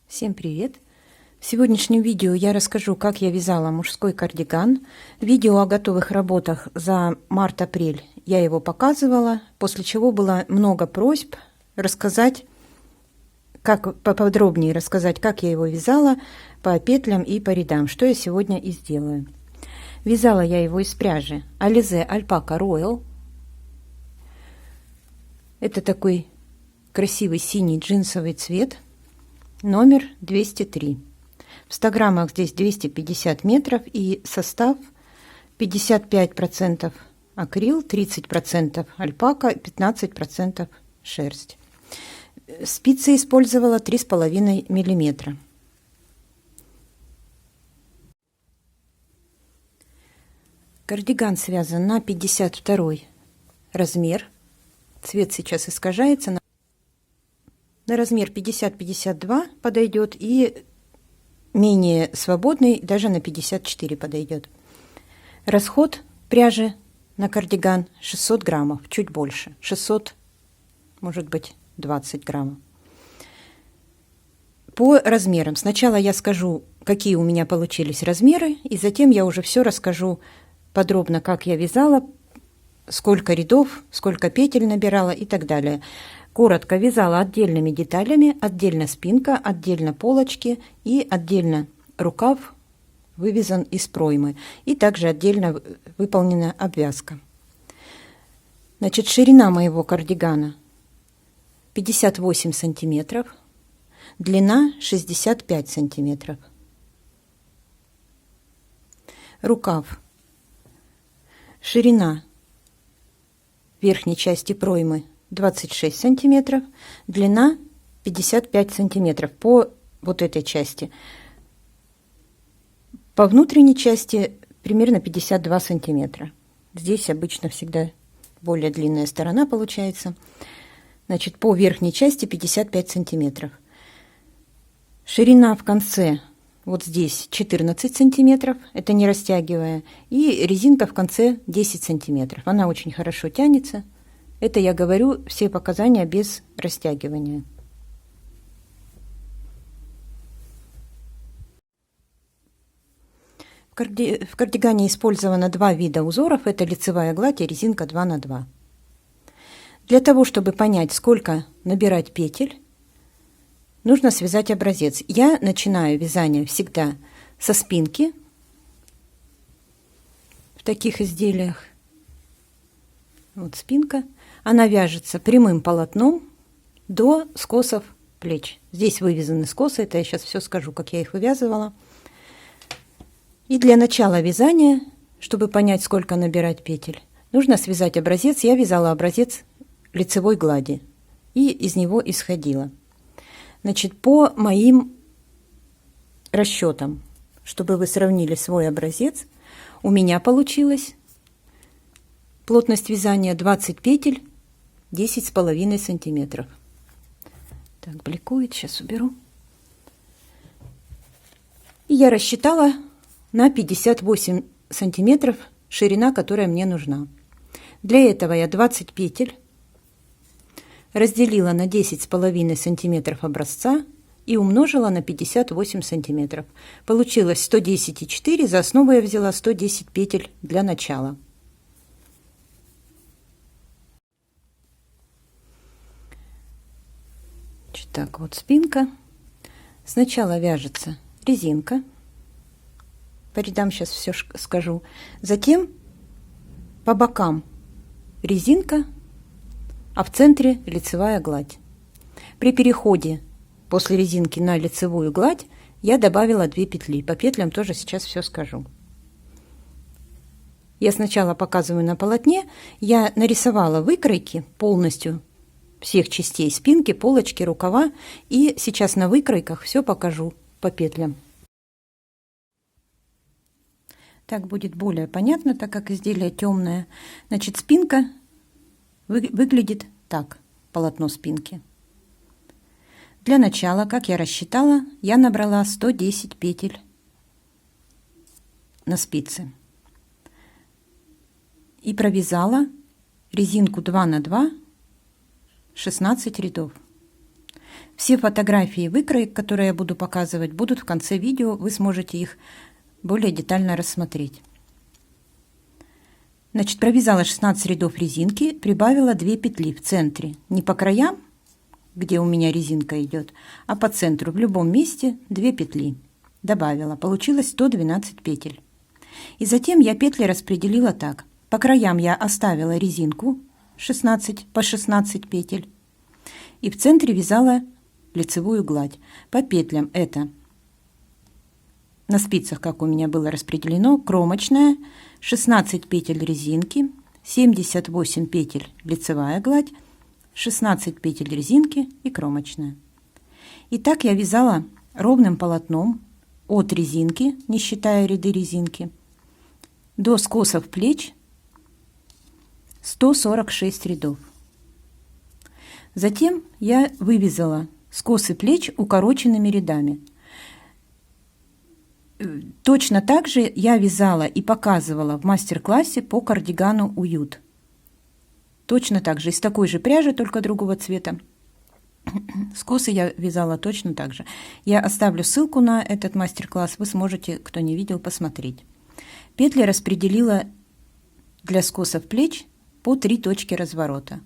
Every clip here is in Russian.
Всем привет! В сегодняшнем видео я расскажу, как я вязала мужской кардиган. Видео о готовых работах за март-апрель я его показывала, после чего было много просьб рассказать, как поподробнее рассказать, как я его вязала по петлям и по рядам, что я сегодня и сделаю. Вязала я его из пряжи Alize Alpaca Royal. Это такой красивый синий джинсовый цвет. Номер 203. В 100 граммах здесь 250 метров и состав 55% акрил, 30% альпака, 15% шерсть. Спицы использовала 3,5 миллиметра. Кардиган связан на 52 размер. Цвет сейчас искажается. На размер 50-52 подойдет, и менее свободный даже на 54 подойдет. Расход пряжи на кардиган 600 граммов, чуть больше. 600, может быть, 20 граммов. По размерам. Сначала я скажу, какие у меня получились размеры, и затем я уже все расскажу подробно, как я вязала, сколько рядов, сколько петель набирала и так далее. Коротко вязала отдельными деталями, отдельно спинка, отдельно полочки и отдельно рукав вывязан из проймы. И также отдельно выполнена обвязка. Значит, ширина моего кардигана 58 сантиметров, длина 65 сантиметров. Рукав. Ширина верхней части проймы 26 сантиметров, длина 55 сантиметров по вот этой части. По внутренней части примерно 52 сантиметра. Здесь обычно всегда более длинная сторона получается. Значит, по верхней части 55 сантиметров. Ширина в конце вот здесь 14 сантиметров, это не растягивая, и резинка в конце 10 сантиметров. Она очень хорошо тянется. Это я говорю все показания без растягивания. В кардигане использовано два вида узоров. Это лицевая гладь и резинка 2 на 2. Для того, чтобы понять, сколько набирать петель, нужно связать образец. Я начинаю вязание всегда со спинки в таких изделиях. Вот спинка. Она вяжется прямым полотном до скосов плеч. Здесь вывязаны скосы, это я сейчас все скажу, как я их вывязывала. И для начала вязания, чтобы понять, сколько набирать петель, нужно связать образец. Я вязала образец лицевой глади и из него исходила. Значит, по моим расчетам, чтобы вы сравнили свой образец, у меня получилось плотность вязания 20 петель, 10,5 сантиметров. Так, бликует, сейчас уберу. И я рассчитала на 58 сантиметров ширина, которая мне нужна. Для этого я 20 петель разделила на 10,5 сантиметров образца и умножила на 58 сантиметров. Получилось 110,4. За основу я взяла 110 петель для начала. Так, вот спинка. Сначала вяжется резинка. По рядам сейчас все скажу. Затем по бокам резинка, а в центре лицевая гладь. При переходе после резинки на лицевую гладь я добавила 2 петли. По петлям тоже сейчас все скажу. Я сначала показываю на полотне. Я нарисовала выкройки полностью всех частей спинки, полочки, рукава. И сейчас на выкройках все покажу по петлям. Так будет более понятно, так как изделие темное. Значит, спинка выглядит так, полотно спинки. Для начала, как я рассчитала, я набрала 110 петель на спицы. И провязала резинку 2 на 2 16 рядов. Все фотографии выкроек, которые я буду показывать, будут в конце видео, вы сможете их более детально рассмотреть. Значит, провязала 16 рядов резинки, прибавила 2 петли в центре, не по краям, где у меня резинка идет, а по центру, в любом месте 2 петли. Добавила, получилось 112 петель. И затем я петли распределила так. По краям я оставила резинку 16 по 16 петель. И в центре вязала лицевую гладь. По петлям это на спицах, как у меня было распределено, кромочная, 16 петель резинки, 78 петель лицевая гладь, 16 петель резинки и кромочная. И так я вязала ровным полотном от резинки, не считая ряды резинки, до скосов плеч 146 рядов. Затем я вывязала скосы плеч укороченными рядами. Точно так же я вязала и показывала в мастер-классе по кардигану «Уют». Точно так же, из такой же пряжи, только другого цвета. Скосы я вязала точно так же. Я оставлю ссылку на этот мастер-класс, вы сможете, кто не видел, посмотреть. Петли распределила для скосов плеч по 3 точки разворота.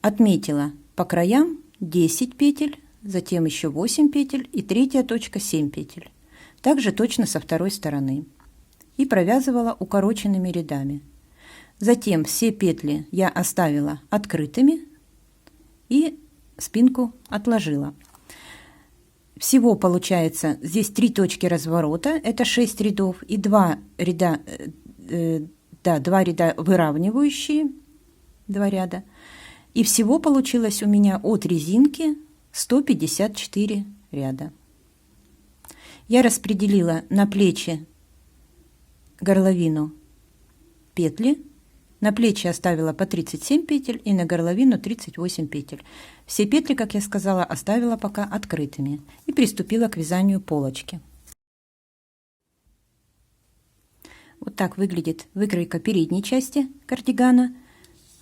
Отметила по краям 10 петель, затем еще 8 петель и третья точка 7 петель. Также точно со второй стороны. И провязывала укороченными рядами. Затем все петли я оставила открытыми и спинку отложила. Всего получается здесь 3 точки разворота, это 6 рядов, и 2 ряда, 2 ряда выравнивающие, 2 ряда. И всего получилось у меня от резинки 154 ряда. Я распределила на плечи горловину петли. На плечи оставила по 37 петель и на горловину 38 петель. Все петли, как я сказала, оставила пока открытыми и приступила к вязанию полочки. Вот так выглядит выкройка передней части кардигана.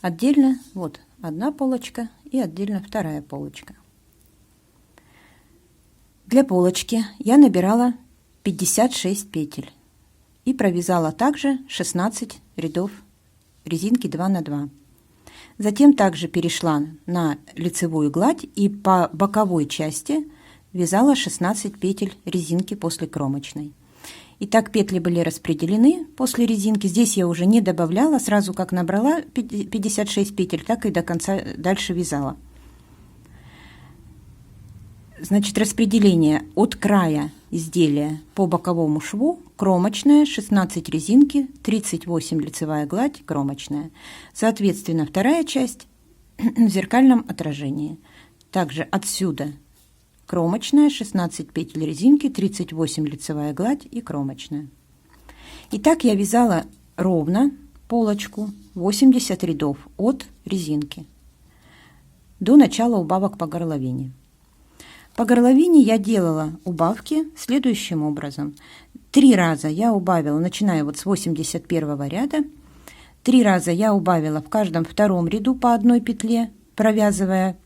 Отдельно вот одна полочка и отдельно вторая полочка. Для полочки я набирала 56 петель и провязала также 16 рядов резинки 2 на 2. Затем также перешла на лицевую гладь и по боковой части вязала 16 петель резинки после кромочной. Итак, петли были распределены после резинки. Здесь я уже не добавляла, сразу как набрала 56 петель, так и до конца дальше вязала. Значит, распределение от края изделия по боковому шву: кромочная, 16 резинки, 38 лицевая гладь, кромочная. Соответственно, вторая часть в зеркальном отражении. Также отсюда кромочная, 16 петель резинки, 38 лицевая гладь и кромочная. Итак, я вязала ровно полочку 80 рядов от резинки до начала убавок по горловине. По горловине я делала убавки следующим образом. 3 раза я убавила, начиная вот с 81 ряда, 3 раза я убавила в каждом втором ряду по одной петле, провязывая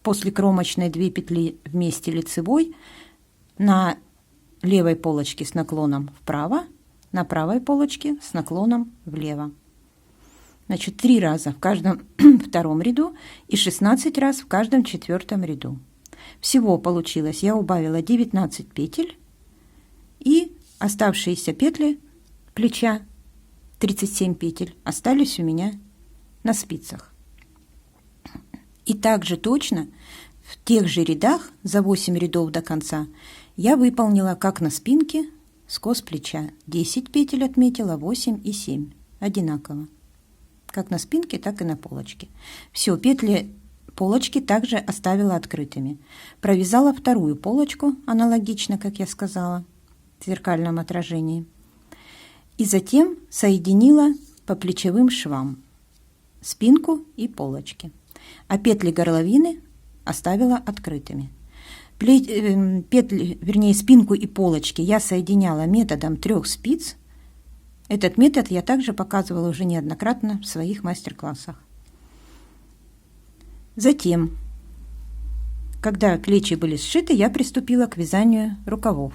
после кромочной 2 петли вместе лицевой на левой полочке с наклоном вправо, на правой полочке с наклоном влево. Значит, 3 раза в каждом втором ряду и 16 раз в каждом четвертом ряду. Всего получилось, я убавила 19 петель, и оставшиеся петли плеча, 37 петель, остались у меня на спицах. И также точно в тех же рядах за 8 рядов до конца я выполнила, как на спинке, скос плеча. 10 петель отметила, 8 и 7 одинаково, как на спинке, так и на полочке. Все, петли полочки также оставила открытыми. Провязала вторую полочку, аналогично, как я сказала, в зеркальном отражении. И затем соединила по плечевым швам спинку и полочки. А петли горловины оставила открытыми. Петли, вернее, спинку и полочки я соединяла методом 3 спиц. Этот метод я также показывала уже неоднократно в своих мастер-классах. Затем Когда плечи были сшиты, я приступила к вязанию рукавов.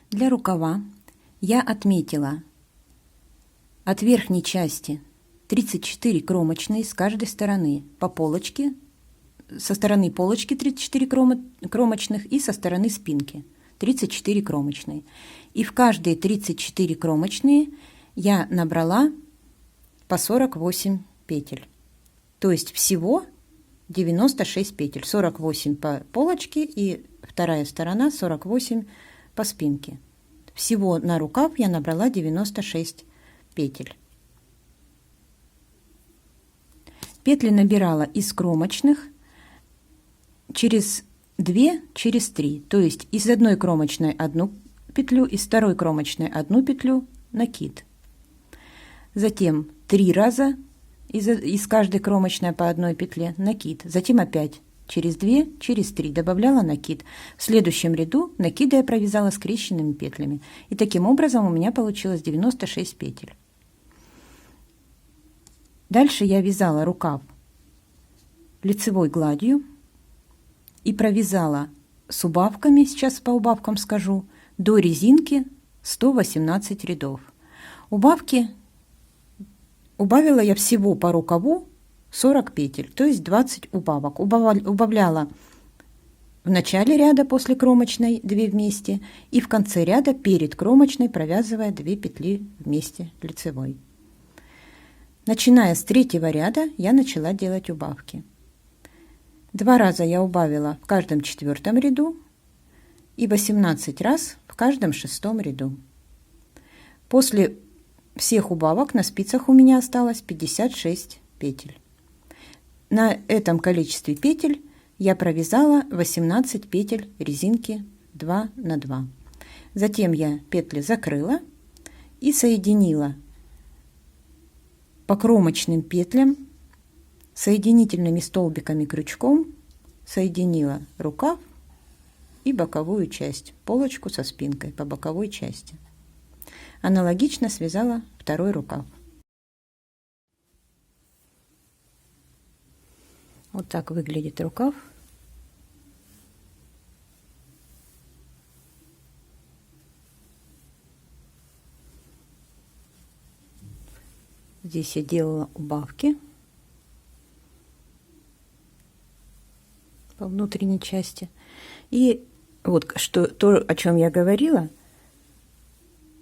Для рукава я отметила от верхней части 34 кромочные с каждой стороны по полочке, со стороны полочки 34 кромочных и со стороны спинки 34 кромочные. И в каждые 34 кромочные я набрала по 48 петель. То есть всего 96 петель. 48 по полочке и вторая сторона 48 по спинке. Всего на рукав я набрала 96 петель. Петли набирала из кромочных через 2, через 3. То есть из одной кромочной одну петлю, из второй кромочной одну петлю, накид. Затем 3 раза из каждой кромочной по одной петле накид. Затем опять через 2, через 3 добавляла накид. В следующем ряду накиды я провязала скрещенными петлями. И таким образом у меня получилось 96 петель. Дальше я вязала рукав лицевой гладью и провязала с убавками, сейчас по убавкам скажу, до резинки 118 рядов. Убавила я всего по рукаву 40 петель, то есть 20 убавок. Убавляла в начале ряда после кромочной 2 вместе и в конце ряда перед кромочной, провязывая 2 петли вместе лицевой. Начиная с 3-го ряда я начала делать убавки. 2 раза я убавила в каждом 4-м ряду и 18 раз в каждом 6-м ряду. После всех убавок на спицах у меня осталось 56 петель. На этом количестве петель я провязала 18 петель резинки 2 на 2. Затем я петли закрыла и соединила по кромочным петлям соединительными столбиками крючком, соединила рукав и боковую часть, полочку со спинкой по боковой части. Аналогично связала второй рукав. Вот так выглядит рукав. Здесь я делала убавки по внутренней части. И вот то, о чем я говорила,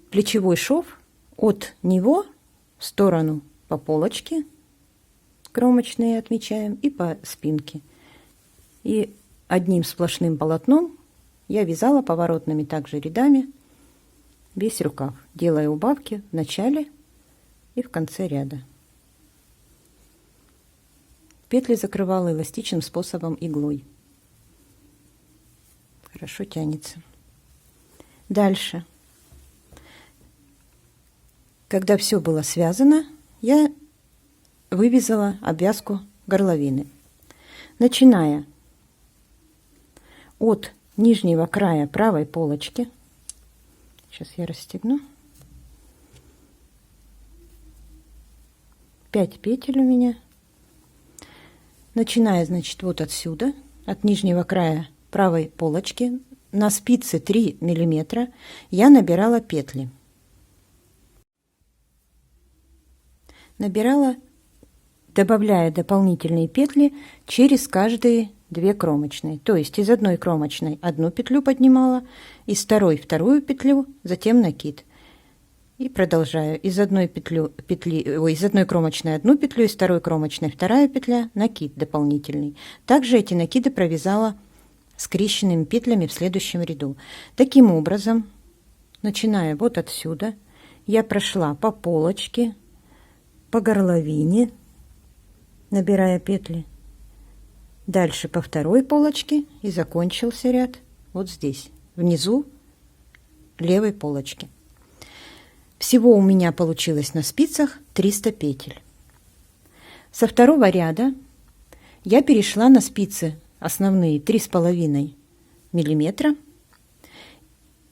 плечевой шов, от него в сторону по полочке кромочные отмечаем и по спинке. И одним сплошным полотном я вязала поворотными также рядами весь рукав, делая убавки в начале и в конце ряда. Петли закрывала эластичным способом иглой. Хорошо тянется. Дальше. Когда все было связано, я вывязала обвязку горловины. Начиная от нижнего края правой полочки. Сейчас я расстегну. 5 петель у меня. Начиная, значит, вот отсюда, от нижнего края правой полочки, на спице 3 миллиметра я набирала петли. Набирала, добавляя дополнительные петли через каждые 2 кромочные. То есть из одной кромочной одну петлю поднимала, из второй вторую петлю, затем накид. И продолжаю. Из одной кромочной одну петлю, из второй кромочной вторая петля, накид дополнительный. Также эти накиды провязала скрещенными петлями в следующем ряду. Таким образом, начиная вот отсюда, я прошла по полочке, по горловине, набирая петли, дальше по второй полочке и закончился ряд вот здесь, внизу левой полочки. Всего у меня получилось на спицах 300 петель. Со второго ряда я перешла на спицы основные 3,5 миллиметра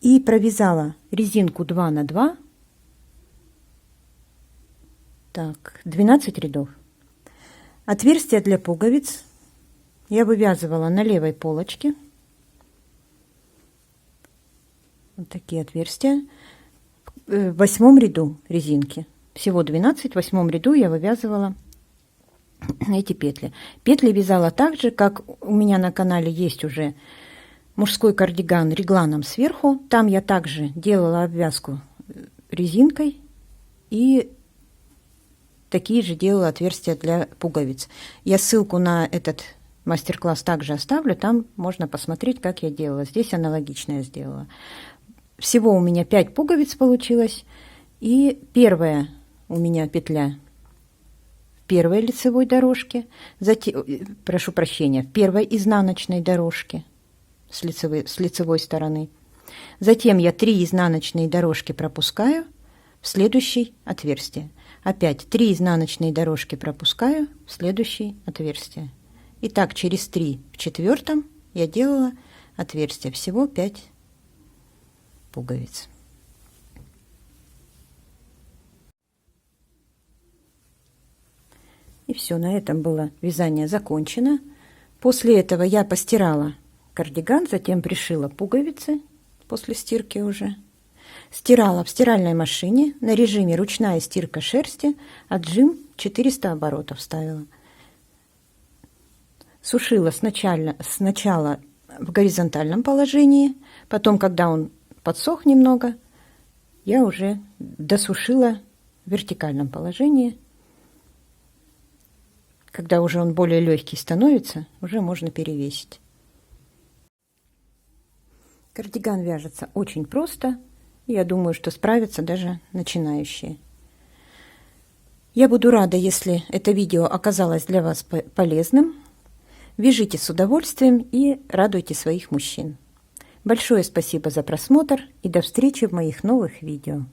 и провязала резинку 2 на 2, 12 рядов. Отверстия для пуговиц я вывязывала на левой полочке. Вот такие отверстия. В 8 ряду резинки. Всего 12. В 8 ряду я вывязывала эти петли. Петли вязала так же, как у меня на канале есть уже мужской кардиган регланом сверху. Там я также делала обвязку резинкой и такие же делала отверстия для пуговиц. Я ссылку на этот мастер-класс также оставлю. Там можно посмотреть, как я делала. Здесь аналогично я сделала. Всего у меня 5 пуговиц получилось. И первая у меня петля в первой лицевой дорожке. Затем, прошу прощения, в первой изнаночной дорожке с лицевой стороны. Затем я 3 изнаночные дорожки пропускаю в следующее отверстие. Опять 3 изнаночные дорожки пропускаю в следующее отверстие. И так через 3 в 4 я делала отверстия. Всего 5 пуговиц. И все, на этом было вязание закончено. После этого я постирала кардиган, затем пришила пуговицы после стирки уже. Стирала в стиральной машине на режиме ручная стирка шерсти, отжим 400 оборотов ставила. Сушила сначала в горизонтальном положении, потом, когда он подсох немного, я уже досушила в вертикальном положении. Когда уже он более легкий становится, уже можно перевесить. Кардиган вяжется очень просто. Я думаю, что справятся даже начинающие. Я буду рада, если это видео оказалось для вас полезным. Вяжите с удовольствием и радуйте своих мужчин. Большое спасибо за просмотр и до встречи в моих новых видео.